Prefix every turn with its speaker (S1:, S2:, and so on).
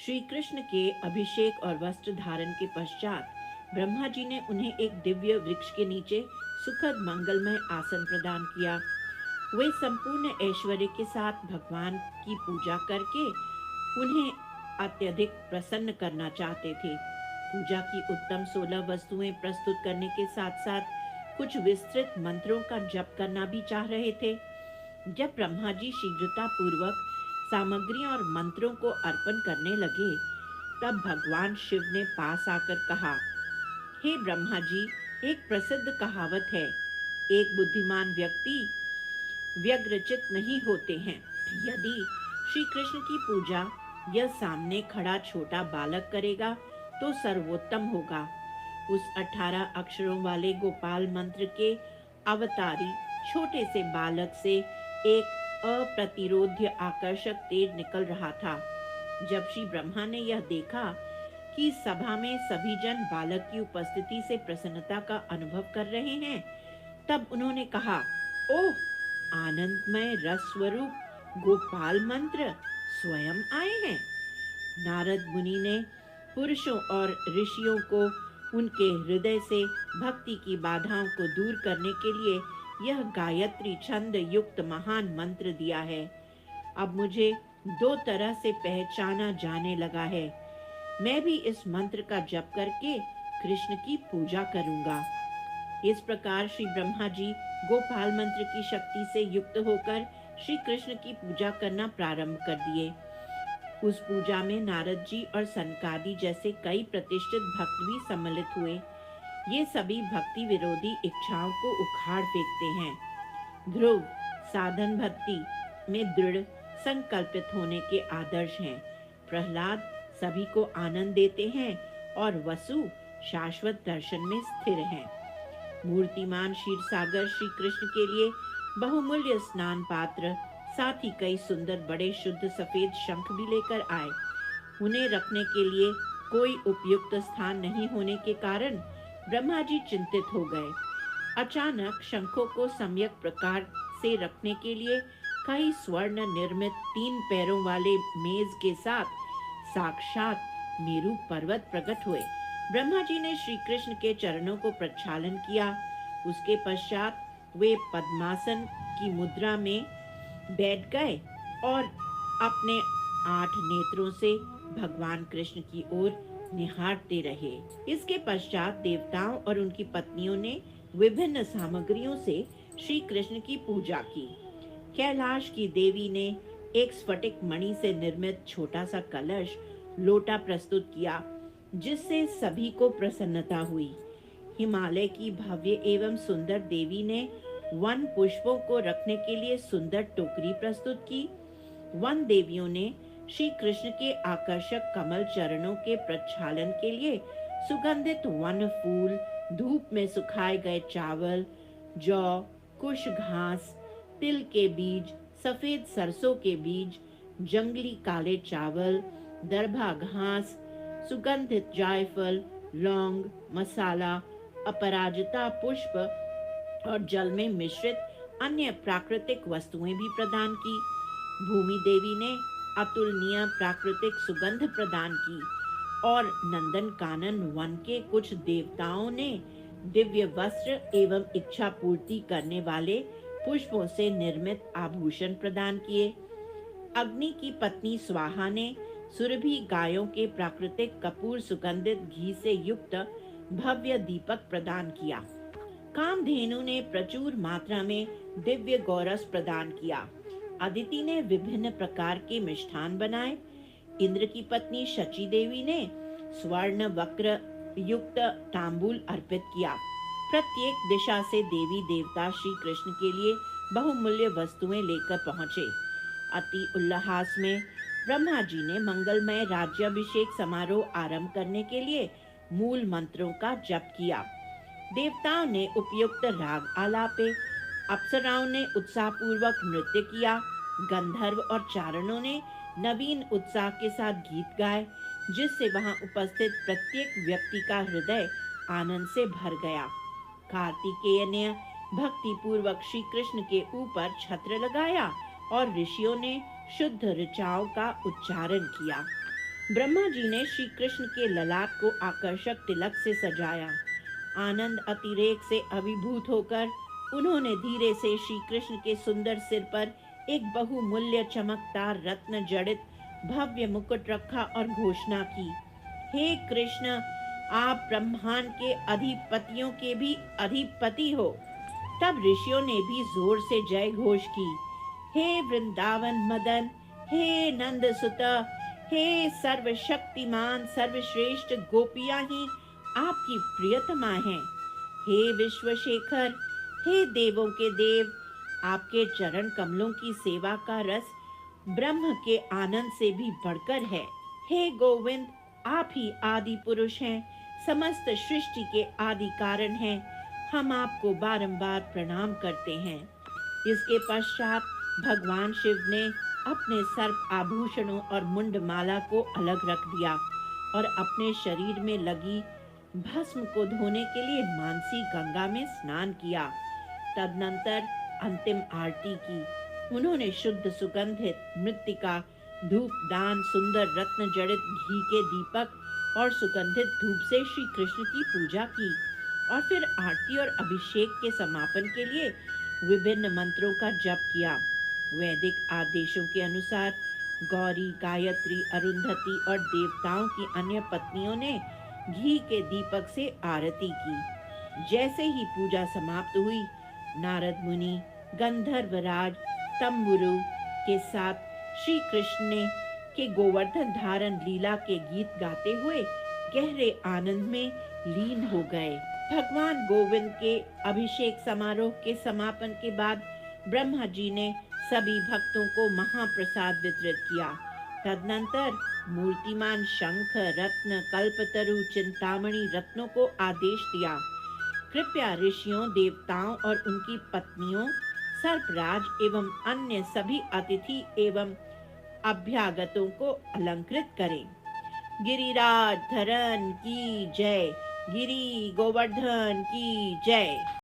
S1: श्री कृष्ण के अभिषेक और वस्त्र धारण के पश्चात ब्रह्मा जी ने उन्हें एक दिव्य वृक्ष के नीचे सुखद मंगलमय आसन प्रदान किया। वे संपूर्ण ऐश्वर्य के साथ भगवान की पूजा करके उन्हें अत्यधिक प्रसन्न करना चाहते थे। पूजा की उत्तम 16 वस्तुएं प्रस्तुत करने के साथ साथ कुछ विस्तृत मंत्रों का जप करना भी चाह रहे थे। जब ब्रह्मा जी शीघ्रता पूर्वक सामग्री और मंत्रों को अर्पण करने लगे, तब भगवान शिव ने पास आकर कहा, हे ब्रह्मा जी, एक प्रसिद्ध कहावत है, एक बुद्धिमान व्यक्ति व्यग्रचित नहीं होते हैं। यदि श्री कृष्ण की पूजा यह सामने खड़ा छोटा बालक करेगा तो सर्वोत्तम होगा। उस 18 अक्षरों वाले गोपाल मंत्र के अवतारी छोटे से बालक से एक अप्रतिरोध्य आकर्षक तेज निकल रहा था। जब श्री ब्रह्मा ने यह देखा कि सभा में सभी जन बालक की उपस्थिति से प्रसन्नता का अनुभव कर रहे हैं, तब उन्होंने कहा, ओह, आनंदमय रस स्वरूप गोपाल मंत्र स्वयं आए हैं। नारद मुनि ने पुरुषों और ऋषियों को उनके हृदय से भक्ति की बाधाओं को दूर करने के लिए यह गायत्री छंद युक्त महान मंत्र दिया है। अब मुझे 2 तरह से पहचाना जाने लगा है। मैं भी इस मंत्र का जप करके कृष्ण की पूजा करूंगा। इस प्रकार श्री ब्रह्मा जी गोपाल मंत्र की शक्ति से युक्त होकर श्री कृष्ण की पूजा करना प्रारंभ कर दिए। उस पूजा में नारद जी और सनकादि जैसे कई प्रतिष्ठित भक्त भी सम्मिलित हुए। ये सभी भक्ति विरोधी इच्छाओं को उखाड़ फेंकते हैं। ध्रुव साधन भक्ति में दृढ़ संकल्पित होने के आदर्श हैं। प्रहलाद सभी को आनंद देते हैं और वसु शाश्वत दर्शन में स्थिर हैं। मूर्तिमान क्षीर सागर श्री कृष्ण के लिए बहुमूल्य स्नान पात्र, साथ ही कई सुंदर बड़े शुद्ध सफेद शंख भी लेकर आए। उन्हें रखने के लिए कोई उपयुक्त स्थान नहीं होने के कारण ब्रह्मा जी चिंतित हो गए। अचानक शंखों को सम्यक प्रकार से रखने के लिए कई स्वर्ण निर्मित 3 पैरों वाले मेज के साथ साक्षात मेरू पर्वत प्रकट हुए। ब्रह्मा जी ने श्री कृष्ण के चरणों को प्रक्षालन किया। उसके पश्चात वे पद्मासन की मुद्रा में बैठ गए और अपने 8 नेत्रों से भगवान कृष्ण की ओर निहारते रहे। इसके पश्चात देवताओं और उनकी पत्नियों ने विभिन्न सामग्रियों से श्री कृष्ण की पूजा की। कैलाश की देवी ने एक स्फटिक मणि से निर्मित छोटा सा कलश लोटा प्रस्तुत किया, जिससे सभी को प्रसन्नता हुई। हिमालय की भव्य एवं सुंदर देवी ने वन पुष्पों को रखने के लिए सुंदर टोकरी प्रस्तुत की। वन देवियों ने श्री कृष्ण के आकर्षक कमल चरणों के प्रक्षालन के लिए सुगंधित वन फूल, धूप में सुखाए गए चावल, जौ, कुश घास, तिल के बीज, सफेद सरसों के बीज, जंगली काले चावल, दरभा घास, सुगंधित जायफल, लौंग, मसाला, अपराजिता पुष्प और जल में मिश्रित अन्य प्राकृतिक वस्तुएं भी प्रदान की। भूमि देवी ने अतुलनीय प्राकृतिक सुगंध प्रदान की और नंदन कानन वन के कुछ देवताओं ने दिव्य वस्त्र एवं इच्छा पूर्ति करने वाले पुष्पों से निर्मित आभूषण प्रदान किए। अग्नि की पत्नी स्वाहा ने सुरभि गायों के प्राकृतिक कपूर सुगंधित घी से युक्त भव्य दीपक प्रदान किया। कामधेनु ने प्रचुर मात्रा में दिव्य गौरस प्रदान किया। अदिति ने विभिन्न प्रकार के मिष्ठान बनाए। इंद्र की पत्नी शची देवी ने स्वर्ण वक्र युक्त तांबूल अर्पित किया। प्रत्येक दिशा से देवी देवता श्री कृष्ण के लिए बहुमूल्य वस्तुएं लेकर पहुंचे। अति उल्लास में ब्रह्मा जी ने मंगलमय राज्याभिषेक समारोह आरंभ करने के लिए मूल मंत्रों का जप किया। देवताओं ने उपयुक्त राग आलापे, अप्सराओं ने उत्साहपूर्वक नृत्य किया, गंधर्व और चारणों ने नवीन उत्साह के साथ गीत गाए, जिससे वहां उपस्थित प्रत्येक व्यक्ति का हृदय आनंद से भर गया। कार्तिकेय ने भक्ति पूर्वक श्री कृष्ण के ऊपर छत्र लगाया और ऋषियों ने शुद्ध ऋचाओं का उच्चारण किया। ब्रह्मा जी ने श्री कृष्ण के ललाट को आकर्षक तिलक से सजाया। आनंद अतिरेक से अभिभूत होकर उन्होंने धीरे से श्री कृष्ण के सुंदर सिर पर एक बहुमूल्य चमकदार रत्न जड़ित भव्य मुकुट रखा और घोषणा की, हे कृष्ण, आप ब्रह्मांड के अधिपतियों के भी अधिपति हो। तब ऋषियों ने भी जोर से जय घोष की, हे वृंदावन मदन, हे नंद सुत, हे सर्वशक्तिमान सर्वश्रेष्ठ, गोपियां ही आपकी प्रियतमा हैं। हे विश्वशेखर, हे देवों के देव, आपके चरण कमलों की सेवा का रस ब्रह्म के आनंद से भी बढ़कर है। हे गोविंद, आप ही आदि पुरुष हैं, समस्त सृष्टि के आदि कारण हैं। हम आपको बारंबार प्रणाम करते हैं। इसके पश्चात भगवान शिव ने अपने सर्प आभूषणों और मुंडमाला को अलग रख दिया और अपने शरीर में लगी भस्म को धोने के लिए मानसी गंगा में स्नान किया। तदनंतर अंतिम आरती की। उन्होंने शुद्ध सुगंधित मृत्तिका, धूप दान, सुंदर रत्न जड़ित घी के दीपक और सुगंधित धूप से श्री कृष्ण की पूजा की और फिर आरती और अभिषेक के समापन के लिए विभिन्न मंत्रों का जप किया। वैदिक आदेशों के अनुसार गौरी, गायत्री, अरुंधति और देवताओं की अन्य पत्नियों ने घी के दीपक से आरती की। जैसे ही पूजा समाप्त हुई, नारद मुनि गंधर्वराज तंबुरु के साथ श्री कृष्ण ने के गोवर्धन धारण लीला के गीत गाते हुए गहरे आनंद में लीन हो गए। भगवान गोविंद के अभिषेक समारोह के समापन के बाद ब्रह्मा जी ने सभी भक्तों को महाप्रसाद वितरित किया। तदनंतर मूर्तिमान शंख, रत्न, कल्पतरु, चिंतामणि रत्नों को आदेश दिया, कृपया ऋषियों, देवताओं और उनकी पत्नियों, सर्पराज एवं अन्य सभी अतिथि एवं अभ्यागतों को अलंकृत करें। गिरिराज धरन की जय, गिरी गोवर्धन की जय।